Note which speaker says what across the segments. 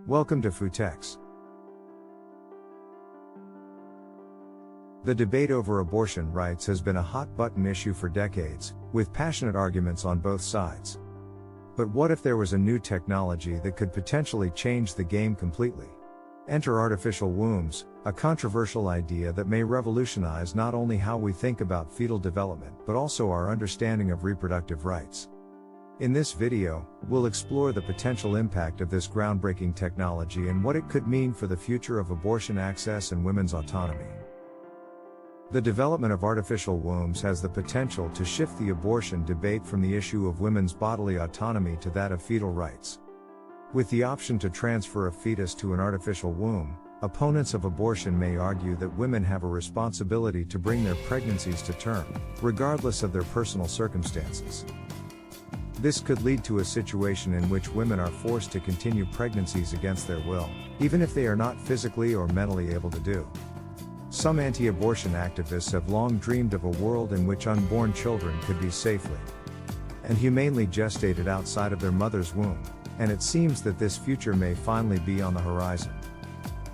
Speaker 1: Welcome to Futex. The debate over abortion rights has been a hot-button issue for decades, with passionate arguments on both sides. But what if there was a new technology that could potentially change the game completely? Enter artificial wombs, a controversial idea that may revolutionize not only how we think about fetal development but also our understanding of reproductive rights. In this video, we'll explore the potential impact of this groundbreaking technology and what it could mean for the future of abortion access and women's autonomy. The development of artificial wombs has the potential to shift the abortion debate from the issue of women's bodily autonomy to that of fetal rights. With the option to transfer a fetus to an artificial womb, opponents of abortion may argue that women have a responsibility to bring their pregnancies to term, regardless of their personal circumstances. This could lead to a situation in which women are forced to continue pregnancies against their will, even if they are not physically or mentally able to do. Some anti-abortion activists have long dreamed of a world in which unborn children could be safely and humanely gestated outside of their mother's womb, and it seems that this future may finally be on the horizon.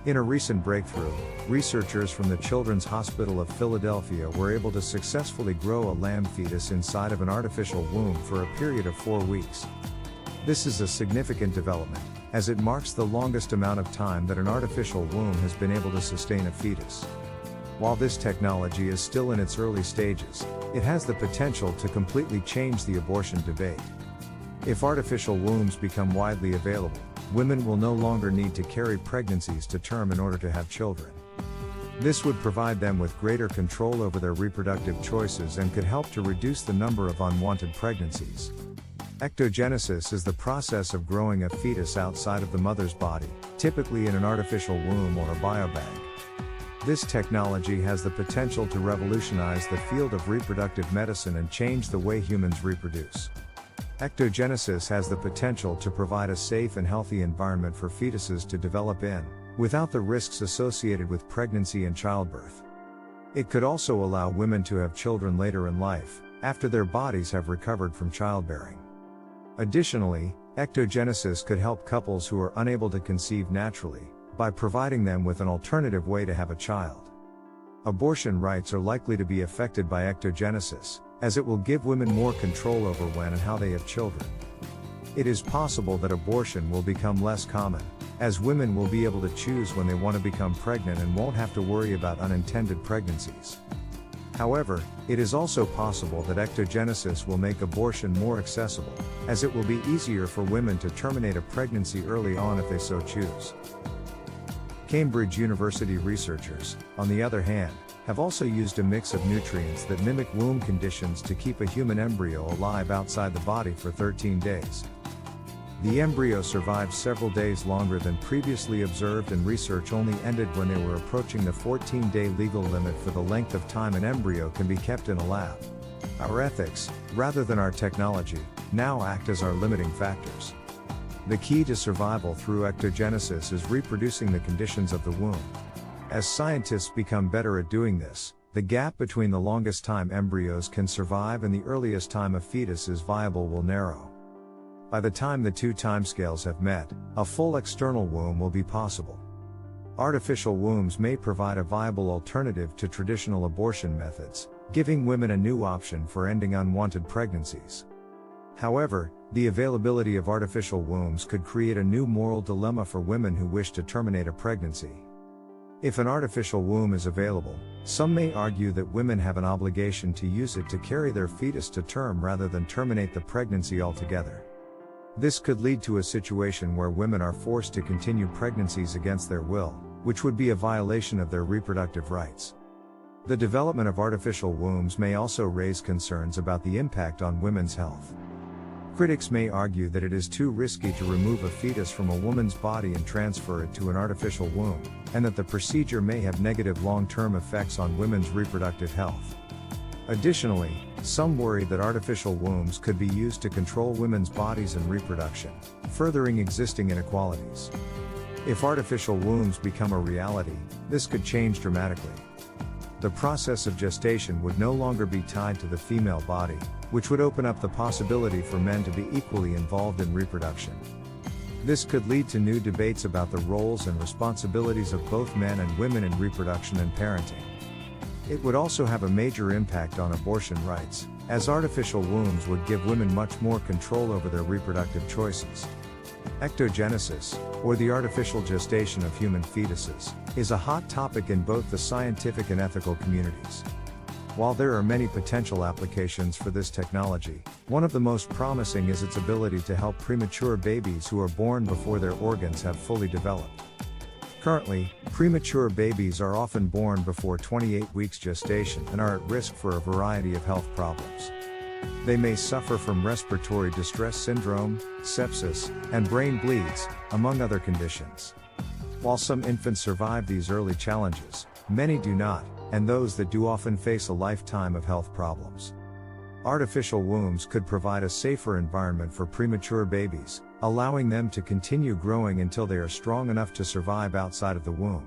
Speaker 1: In a recent breakthrough, researchers from the Children's Hospital of Philadelphia were able to successfully grow a lamb fetus inside of an artificial womb for a period of 4 weeks. This is a significant development, as it marks the longest amount of time that an artificial womb has been able to sustain a fetus. While this technology is still in its early stages, it has the potential to completely change the abortion debate. If artificial wombs become widely available, women will no longer need to carry pregnancies to term in order to have children. This would provide them with greater control over their reproductive choices and could help to reduce the number of unwanted pregnancies. Ectogenesis is the process of growing a fetus outside of the mother's body, typically in an artificial womb or a biobank. This technology has the potential to revolutionize the field of reproductive medicine and change the way humans reproduce. Ectogenesis has the potential to provide a safe and healthy environment for fetuses to develop in, without the risks associated with pregnancy and childbirth. It could also allow women to have children later in life, after their bodies have recovered from childbearing. Additionally, ectogenesis could help couples who are unable to conceive naturally, by providing them with an alternative way to have a child. Abortion rights are likely to be affected by ectogenesis, as it will give women more control over when and how they have children. It is possible that abortion will become less common, as women will be able to choose when they want to become pregnant and won't have to worry about unintended pregnancies. However, it is also possible that ectogenesis will make abortion more accessible, as it will be easier for women to terminate a pregnancy early on if they so choose. Cambridge University researchers, on the other hand, have also used a mix of nutrients that mimic womb conditions to keep a human embryo alive outside the body for 13 days. The embryo survived several days longer than previously observed, and research only ended when they were approaching the 14-day legal limit for the length of time an embryo can be kept in a lab. Our ethics, rather than our technology, now act as our limiting factors. The key to survival through ectogenesis is reproducing the conditions of the womb. As scientists become better at doing this, the gap between the longest time embryos can survive and the earliest time a fetus is viable will narrow. By the time the two timescales have met, a full external womb will be possible. Artificial wombs may provide a viable alternative to traditional abortion methods, giving women a new option for ending unwanted pregnancies. However, the availability of artificial wombs could create a new moral dilemma for women who wish to terminate a pregnancy. If an artificial womb is available, some may argue that women have an obligation to use it to carry their fetus to term rather than terminate the pregnancy altogether. This could lead to a situation where women are forced to continue pregnancies against their will, which would be a violation of their reproductive rights. The development of artificial wombs may also raise concerns about the impact on women's health. Critics may argue that it is too risky to remove a fetus from a woman's body and transfer it to an artificial womb, and that the procedure may have negative long-term effects on women's reproductive health. Additionally, some worry that artificial wombs could be used to control women's bodies and reproduction, furthering existing inequalities. If artificial wombs become a reality, this could change dramatically. The process of gestation would no longer be tied to the female body, which would open up the possibility for men to be equally involved in reproduction. This could lead to new debates about the roles and responsibilities of both men and women in reproduction and parenting. It would also have a major impact on abortion rights, as artificial wombs would give women much more control over their reproductive choices. Ectogenesis, or the artificial gestation of human fetuses, is a hot topic in both the scientific and ethical communities. While there are many potential applications for this technology, one of the most promising is its ability to help premature babies who are born before their organs have fully developed. Currently, premature babies are often born before 28 weeks gestation and are at risk for a variety of health problems. They may suffer from respiratory distress syndrome, sepsis, and brain bleeds, among other conditions. While some infants survive these early challenges, many do not, and those that do often face a lifetime of health problems. Artificial wombs could provide a safer environment for premature babies, allowing them to continue growing until they are strong enough to survive outside of the womb.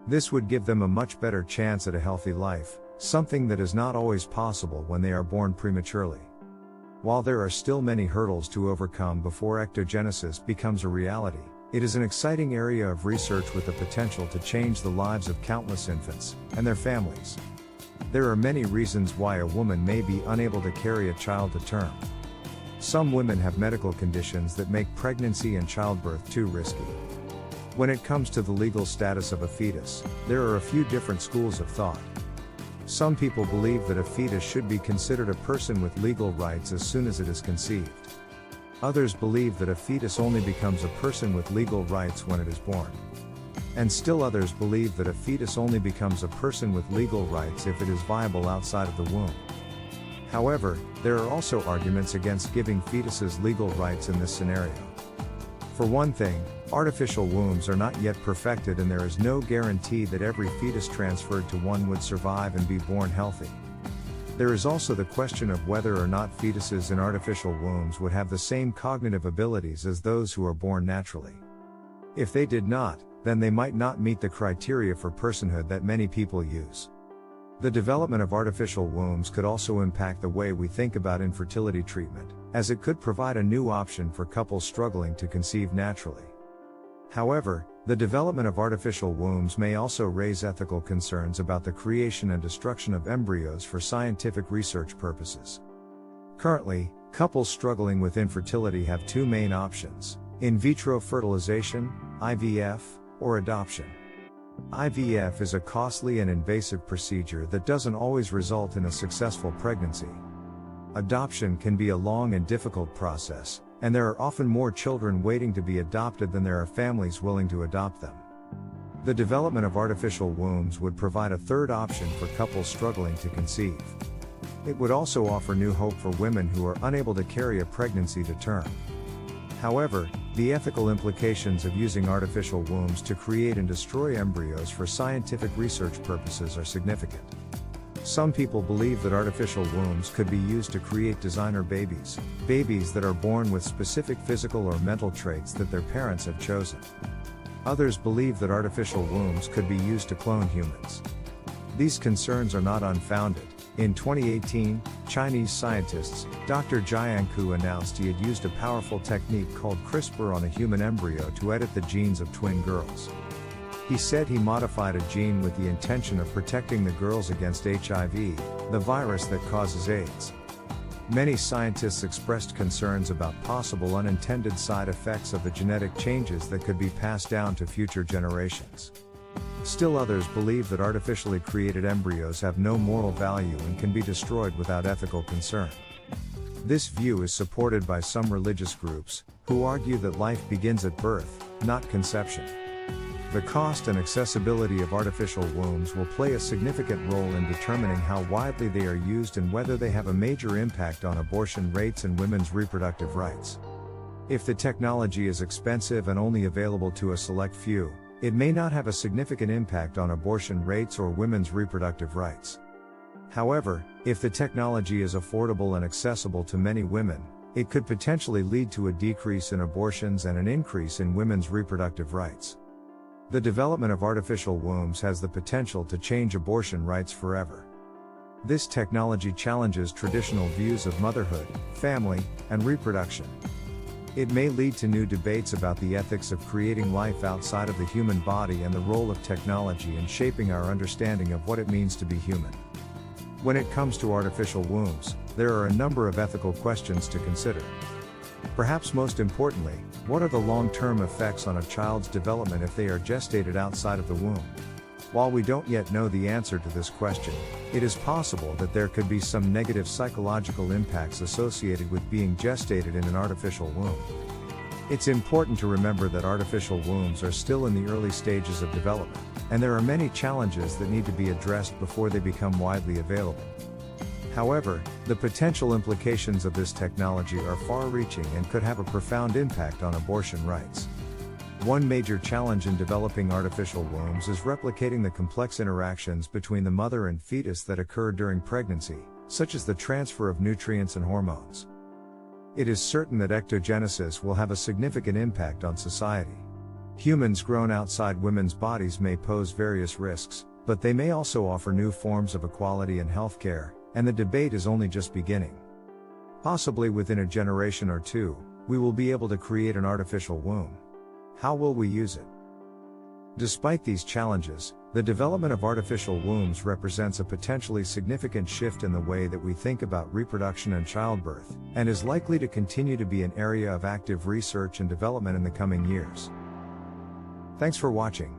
Speaker 1: This would give them a much better chance at a healthy life, something that is not always possible when they are born prematurely. While there are still many hurdles to overcome before ectogenesis becomes a reality, it is an exciting area of research with the potential to change the lives of countless infants and their families. There are many reasons why a woman may be unable to carry a child to term. Some women have medical conditions that make pregnancy and childbirth too risky. When it comes to the legal status of a fetus, there are a few different schools of thought. Some people believe that a fetus should be considered a person with legal rights as soon as it is conceived. Others believe that a fetus only becomes a person with legal rights when it is born. And still others believe that a fetus only becomes a person with legal rights if it is viable outside of the womb. However, there are also arguments against giving fetuses legal rights in this scenario. For one thing, artificial wombs are not yet perfected and there is no guarantee that every fetus transferred to one would survive and be born healthy. There is also the question of whether or not fetuses in artificial wombs would have the same cognitive abilities as those who are born naturally. If they did not, then they might not meet the criteria for personhood that many people use. The development of artificial wombs could also impact the way we think about infertility treatment, as it could provide a new option for couples struggling to conceive naturally. However, the development of artificial wombs may also raise ethical concerns about the creation and destruction of embryos for scientific research purposes. Currently, couples struggling with infertility have two main options: in vitro fertilization, IVF, or adoption. IVF is a costly and invasive procedure that doesn't always result in a successful pregnancy. Adoption can be a long and difficult process, and there are often more children waiting to be adopted than there are families willing to adopt them. The development of artificial wombs would provide a third option for couples struggling to conceive. It would also offer new hope for women who are unable to carry a pregnancy to term. However, the ethical implications of using artificial wombs to create and destroy embryos for scientific research purposes are significant. Some people believe that artificial wombs could be used to create designer babies, babies that are born with specific physical or mental traits that their parents have chosen. Others believe that artificial wombs could be used to clone humans. These concerns are not unfounded. In 2018, Chinese scientists, Dr. Jianku announced he had used a powerful technique called CRISPR on a human embryo to edit the genes of twin girls. He said he modified a gene with the intention of protecting the girls against HIV, the virus that causes AIDS. Many scientists expressed concerns about possible unintended side effects of the genetic changes that could be passed down to future generations. Still others believe that artificially created embryos have no moral value and can be destroyed without ethical concern. This view is supported by some religious groups, who argue that life begins at birth, not conception. The cost and accessibility of artificial wombs will play a significant role in determining how widely they are used and whether they have a major impact on abortion rates and women's reproductive rights. If the technology is expensive and only available to a select few, it may not have a significant impact on abortion rates or women's reproductive rights. However, if the technology is affordable and accessible to many women, it could potentially lead to a decrease in abortions and an increase in women's reproductive rights. The development of artificial wombs has the potential to change abortion rights forever. This technology challenges traditional views of motherhood, family, and reproduction. It may lead to new debates about the ethics of creating life outside of the human body and the role of technology in shaping our understanding of what it means to be human. When it comes to artificial wombs, there are a number of ethical questions to consider. Perhaps most importantly, what are the long-term effects on a child's development if they are gestated outside of the womb? While we don't yet know the answer to this question, it is possible that there could be some negative psychological impacts associated with being gestated in an artificial womb. It's important to remember that artificial wombs are still in the early stages of development, and there are many challenges that need to be addressed before they become widely available. However, the potential implications of this technology are far-reaching and could have a profound impact on abortion rights. One major challenge in developing artificial wombs is replicating the complex interactions between the mother and fetus that occur during pregnancy, such as the transfer of nutrients and hormones. It is certain that ectogenesis will have a significant impact on society. Humans grown outside women's bodies may pose various risks, but they may also offer new forms of equality and healthcare, and the debate is only just beginning. Possibly within a generation or two, we will be able to create an artificial womb. How will we use it? Despite these challenges, the development of artificial wombs represents a potentially significant shift in the way that we think about reproduction and childbirth, and is likely to continue to be an area of active research and development in the coming years. Thanks for watching.